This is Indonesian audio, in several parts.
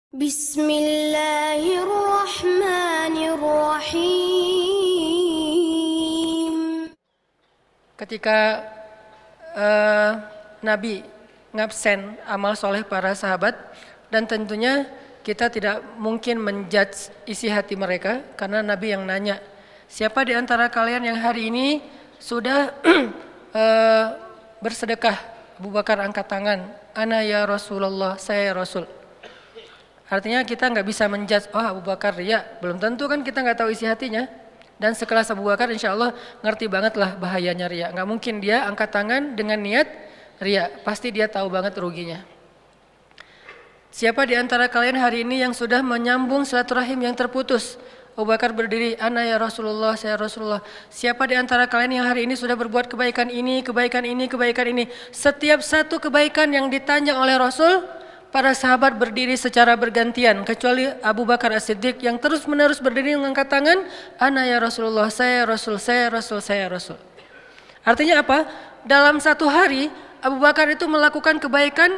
Bismillahirrahmanirrahim. Ketika Nabi ngabsen amal soleh para sahabat, dan tentunya kita tidak mungkin menjudge isi hati mereka karena Nabi yang nanya, siapa di antara kalian yang hari ini sudah bersedekah? Abu Bakar angkat tangan, ana ya Rasulullah, saya ya Rasul. Artinya kita nggak bisa menjudge, oh Abu Bakar ria, belum tentu kan, kita nggak tahu isi hatinya. Dan sekelas Abu Bakar insya Allah ngerti banget lah bahayanya ria. Nggak mungkin dia angkat tangan dengan niat ria, pasti dia tahu banget ruginya. Siapa di antara kalian hari ini yang sudah menyambung silaturahim yang terputus? Abu Bakar berdiri, ana ya Rasulullah, saya Rasulullah. Siapa di antara kalian yang hari ini sudah berbuat kebaikan ini, kebaikan ini, kebaikan ini? Setiap satu kebaikan yang ditanya oleh Rasul, para sahabat berdiri secara bergantian, kecuali Abu Bakar As-Siddiq yang terus menerus berdiri mengangkat tangan, ana ya Rasulullah, saya Rasul, saya Rasul, saya Rasul. Artinya apa? Dalam satu hari Abu Bakar itu melakukan kebaikan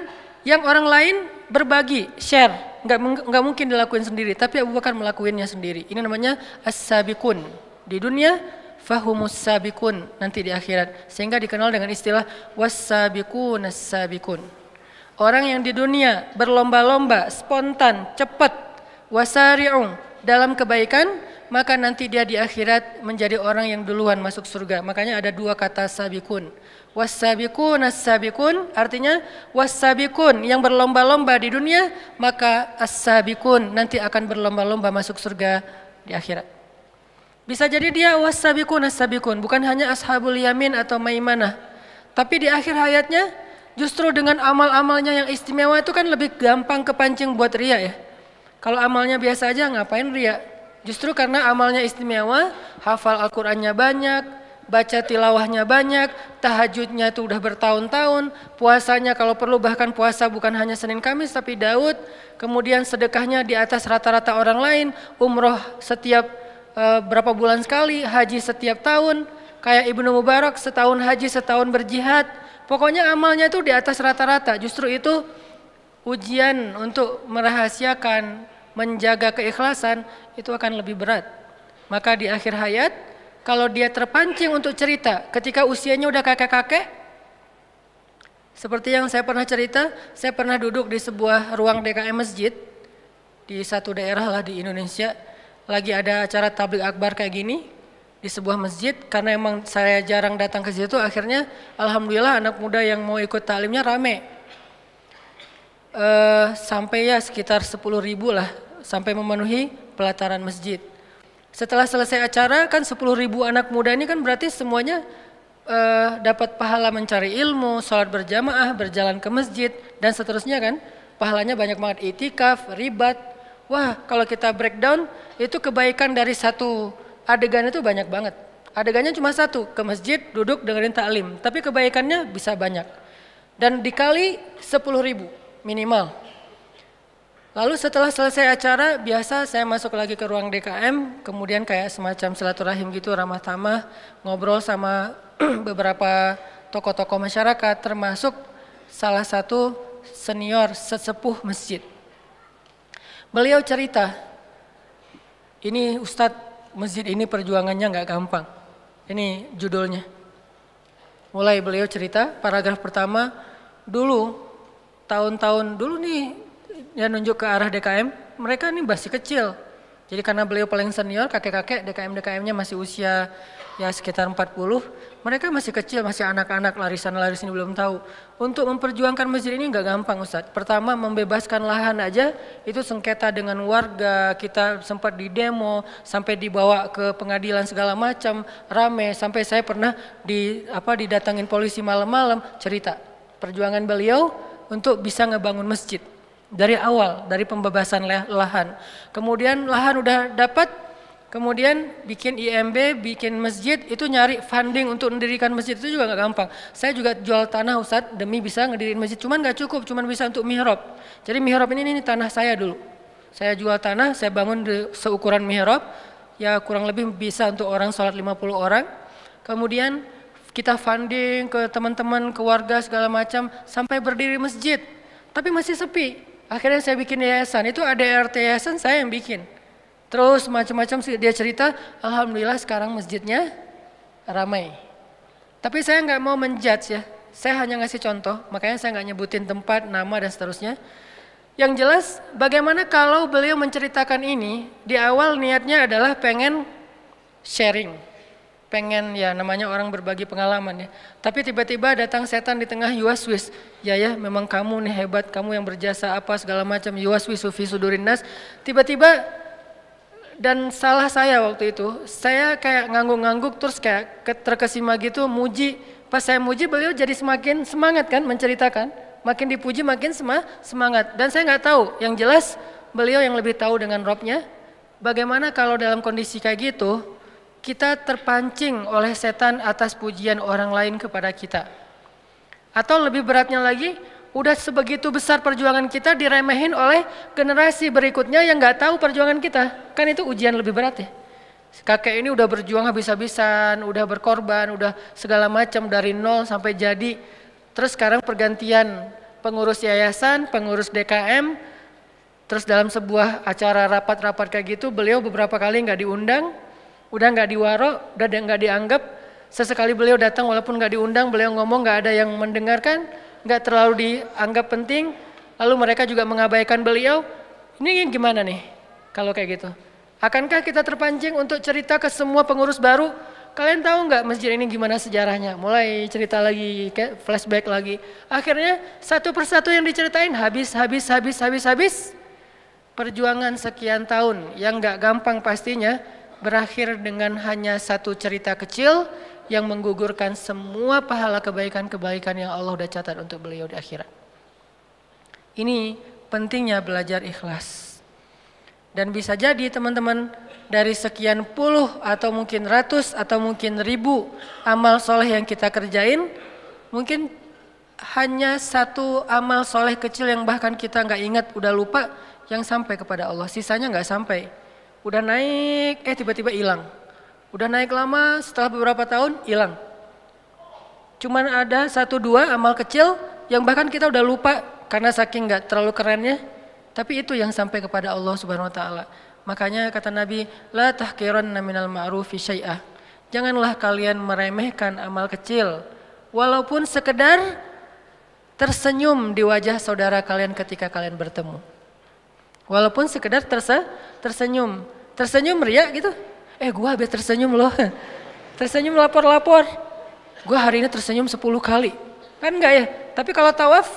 yang orang lain berbagi, share, nggak mungkin dilakuin sendiri, tapi Abu Bakar melakukannya sendiri. Ini namanya as-sabiqun. Di dunia fahumus sabiqun, nanti di akhirat, sehingga dikenal dengan istilah was-sabiqun as-sabiqun. Orang yang di dunia berlomba-lomba, spontan, cepat, wasari'un dalam kebaikan, maka nanti dia di akhirat menjadi orang yang duluan masuk surga. Makanya ada dua kata sabikun. Was-sabiqun as-sabiqun, artinya was-sabiqun yang berlomba-lomba di dunia, maka as-sabiqun nanti akan berlomba-lomba masuk surga di akhirat. Bisa jadi dia was-sabiqun as-sabiqun, bukan hanya ashabul yamin atau maimanah, tapi di akhir hayatnya justru dengan amal-amalnya yang istimewa itu kan lebih gampang kepancing buat ria ya. Kalau amalnya biasa aja ngapain ria? Justru karena amalnya istimewa, hafal Al-Qur'annya banyak, baca tilawahnya banyak, tahajudnya itu udah bertahun-tahun, puasanya kalau perlu bahkan puasa bukan hanya Senin Kamis tapi Daud, kemudian sedekahnya di atas rata-rata orang lain, umroh setiap berapa bulan sekali, haji setiap tahun, kayak Ibnu Mubarak setahun haji setahun berjihad. Pokoknya amalnya itu di atas rata-rata. Justru itu ujian untuk merahasiakan, menjaga keikhlasan itu akan lebih berat. Maka di akhir hayat, kalau dia terpancing untuk cerita ketika usianya udah kakek-kakek, seperti yang saya pernah cerita, saya pernah duduk di sebuah ruang DKM masjid di satu daerah lah di Indonesia, lagi ada acara tabligh akbar kayak gini di sebuah masjid. Karena emang saya jarang datang ke situ, akhirnya alhamdulillah anak muda yang mau ikut taklimnya rame, sampai ya sekitar 10.000 lah, sampai memenuhi pelataran masjid. Setelah selesai acara kan 10.000 anak muda ini kan berarti semuanya dapat pahala mencari ilmu, sholat berjamaah, berjalan ke masjid dan seterusnya kan, pahalanya banyak banget, itikaf, ribat. Wah, kalau kita breakdown itu kebaikan dari satu adegan itu banyak banget. Adegannya cuma satu, ke masjid, duduk dengerin taklim, tapi kebaikannya bisa banyak. Dan dikali 10.000 minimal. Lalu setelah selesai acara, biasa saya masuk lagi ke ruang DKM, kemudian kayak semacam silaturahim gitu, ramah tamah, ngobrol sama beberapa tokoh-tokoh masyarakat, termasuk salah satu senior sesepuh masjid. Beliau cerita, ini Ustadz, masjid ini perjuangannya nggak gampang. Ini judulnya. Mulai beliau cerita, paragraf pertama, dulu, tahun-tahun dulu nih, dia nunjuk ke arah DKM, mereka ini masih kecil. Jadi karena beliau paling senior, kakek-kakek, DKM-nya masih usia ya sekitar 40, mereka masih kecil, masih anak-anak, larisan-larisan belum tahu. Untuk memperjuangkan masjid ini nggak gampang Ustadz. Pertama, membebaskan lahan aja, itu sengketa dengan warga, kita sempat di demo, sampai dibawa ke pengadilan segala macam, rame, sampai saya pernah didatangin polisi malam-malam, cerita perjuangan beliau untuk bisa ngebangun masjid. Dari awal, dari pembebasan lahan. Kemudian lahan udah dapat, kemudian bikin IMB, bikin masjid, itu nyari funding untuk mendirikan masjid itu juga gak gampang. Saya juga jual tanah Ustadz demi bisa ngedirin masjid, cuman gak cukup, cuman bisa untuk mihrab. Jadi mihrab ini tanah saya dulu. Saya jual tanah, saya bangun di seukuran mihrab, ya kurang lebih bisa untuk orang sholat 50 orang. Kemudian kita funding ke teman-teman, ke warga segala macam, sampai berdiri masjid. Tapi masih sepi. Akhirnya saya bikin yayasan, itu ADRT yayasan saya yang bikin. Terus macam-macam dia cerita, alhamdulillah sekarang masjidnya ramai. Tapi saya nggak mau menjudge ya, saya hanya ngasih contoh, makanya saya nggak nyebutin tempat, nama dan seterusnya. Yang jelas, bagaimana kalau beliau menceritakan ini, di awal niatnya adalah pengen sharing. Pengen ya namanya orang berbagi pengalaman ya. Tapi tiba-tiba datang setan di tengah yuwaswis. Ya memang kamu nih hebat, kamu yang berjasa apa segala macam, yuwaswisu fi sudurin nas. Tiba-tiba dan salah saya waktu itu, saya kayak ngangguk-ngangguk terus kayak terkesima gitu, muji. Pas saya muji beliau jadi semakin semangat kan menceritakan. Makin dipuji makin semangat. Dan saya nggak tahu, yang jelas beliau yang lebih tahu dengan Robnya. Bagaimana kalau dalam kondisi kayak gitu, kita terpancing oleh setan atas pujian orang lain kepada kita. Atau lebih beratnya lagi, udah sebegitu besar perjuangan kita diremehin oleh generasi berikutnya yang nggak tahu perjuangan kita. Kan itu ujian lebih berat ya. Kakek ini udah berjuang habis-habisan, udah berkorban, udah segala macam dari nol sampai jadi. Terus sekarang pergantian pengurus yayasan, pengurus DKM, terus dalam sebuah acara rapat-rapat kayak gitu, beliau beberapa kali nggak diundang, udah nggak diwaro, udah nggak dianggap. Sesekali beliau datang walaupun nggak diundang, beliau ngomong nggak ada yang mendengarkan, nggak terlalu dianggap penting. Lalu mereka juga mengabaikan beliau. Ini gimana nih kalau kayak gitu? Akankah kita terpancing untuk cerita ke semua pengurus baru? Kalian tahu nggak masjid ini gimana sejarahnya? Mulai cerita lagi, kayak flashback lagi. Akhirnya satu persatu yang diceritain habis. Perjuangan sekian tahun yang nggak gampang pastinya berakhir dengan hanya satu cerita kecil yang menggugurkan semua pahala kebaikan-kebaikan yang Allah udah catat untuk beliau di akhirat. Ini pentingnya belajar ikhlas. Dan bisa jadi teman-teman dari sekian puluh atau mungkin ratus atau mungkin ribu amal soleh yang kita kerjain, mungkin hanya satu amal soleh kecil yang bahkan kita nggak ingat, udah lupa, yang sampai kepada Allah. Sisanya nggak sampai. Udah naik, tiba-tiba hilang. Udah naik lama, setelah beberapa tahun hilang. Cuman ada satu dua amal kecil yang bahkan kita udah lupa karena saking nggak terlalu kerennya. Tapi itu yang sampai kepada Allah Subhanahu wa taala. Makanya kata Nabi, la tahqiranna minal ma'rufi syai'ah. Janganlah kalian meremehkan amal kecil walaupun sekedar tersenyum di wajah saudara kalian ketika kalian bertemu. Walaupun sekedar tersenyum. Tersenyum riak gitu. Gua habis tersenyum loh. Tersenyum lapor-lapor. Gua hari ini tersenyum 10 kali. Kan enggak ya? Tapi kalau tawaf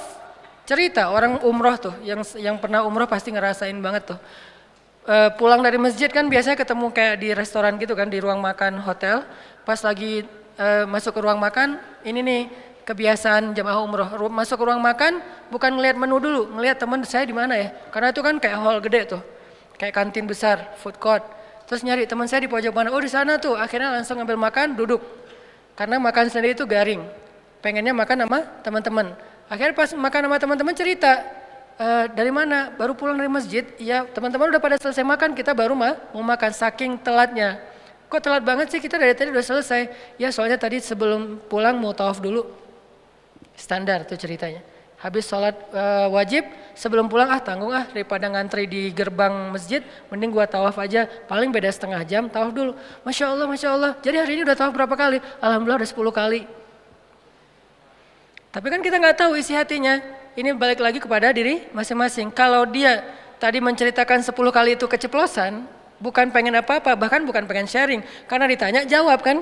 cerita orang umroh tuh, yang pernah umroh pasti ngerasain banget tuh. Pulang dari masjid kan biasanya ketemu kayak di restoran gitu kan, di ruang makan hotel. Pas lagi masuk ke ruang makan, ini nih kebiasaan jamaah umroh. Masuk ke ruang makan bukan ngelihat menu dulu, ngelihat teman saya di mana ya. Karena itu kan kayak hall gede tuh, kayak kantin besar, food court. Terus nyari teman saya di pojok mana, oh di sana tuh. Akhirnya langsung ngambil makan, duduk. Karena makan sendiri itu garing. Pengennya makan sama teman-teman. Akhirnya pas makan sama teman-teman cerita, dari mana? Baru pulang dari masjid. Ya teman-teman udah pada selesai makan, kita baru mau makan, saking telatnya. Kok telat banget sih, kita dari tadi udah selesai. Ya soalnya tadi sebelum pulang mau tawaf dulu. Standar tuh ceritanya. Habis sholat wajib, sebelum pulang tanggung daripada ngantri di gerbang masjid, mending gua tawaf aja, paling beda setengah jam, tawaf dulu. Masya Allah. Jadi hari ini udah tawaf berapa kali? Alhamdulillah udah 10 kali. Tapi kan kita nggak tahu isi hatinya. Ini balik lagi kepada diri masing-masing. Kalau dia tadi menceritakan 10 kali itu keceplosan, bukan pengen apa-apa, bahkan bukan pengen sharing. Karena ditanya jawab kan.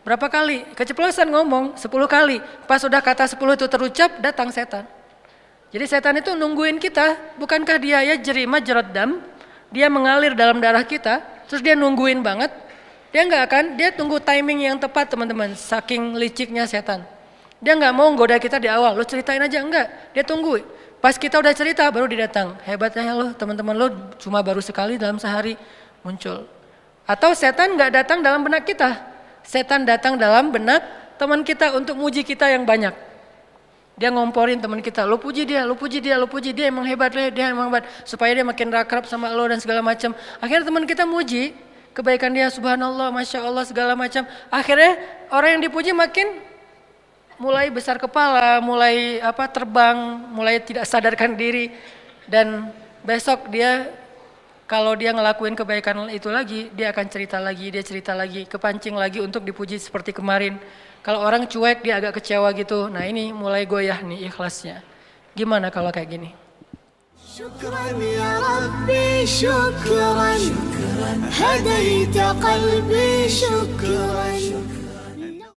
Berapa kali? Keceplosan ngomong 10 kali. Pas udah kata 10 itu terucap, datang setan. Jadi setan itu nungguin kita. Bukankah dia ya jeri majrad dam? Dia mengalir dalam darah kita. Terus dia nungguin banget. Dia nggak akan, dia tunggu timing yang tepat teman-teman. Saking liciknya setan. Dia nggak mau goda kita di awal, lo ceritain aja, enggak. Dia tunggu, pas kita udah cerita baru dia datang. Hebatnya lo, teman-teman lo cuma baru sekali dalam sehari muncul. Atau setan nggak datang dalam benak kita, setan datang dalam benak teman kita untuk muji kita yang banyak. Dia ngomporin teman kita, lo puji dia, emang hebat, dia emang hebat. Supaya dia makin akrab sama lo dan segala macam. Akhirnya teman kita muji kebaikan dia, subhanallah, masya Allah segala macam. Akhirnya orang yang dipuji makin mulai besar kepala, mulai terbang, mulai tidak sadarkan diri. Dan besok dia kalau dia ngelakuin kebaikan itu lagi, dia akan cerita lagi, kepancing lagi untuk dipuji seperti kemarin. Kalau orang cuek dia agak kecewa gitu. Nah ini mulai goyah nih ikhlasnya. Gimana kalau kayak gini? Syukran ya Rabbi, syukran, hadaita qalbi, syukran.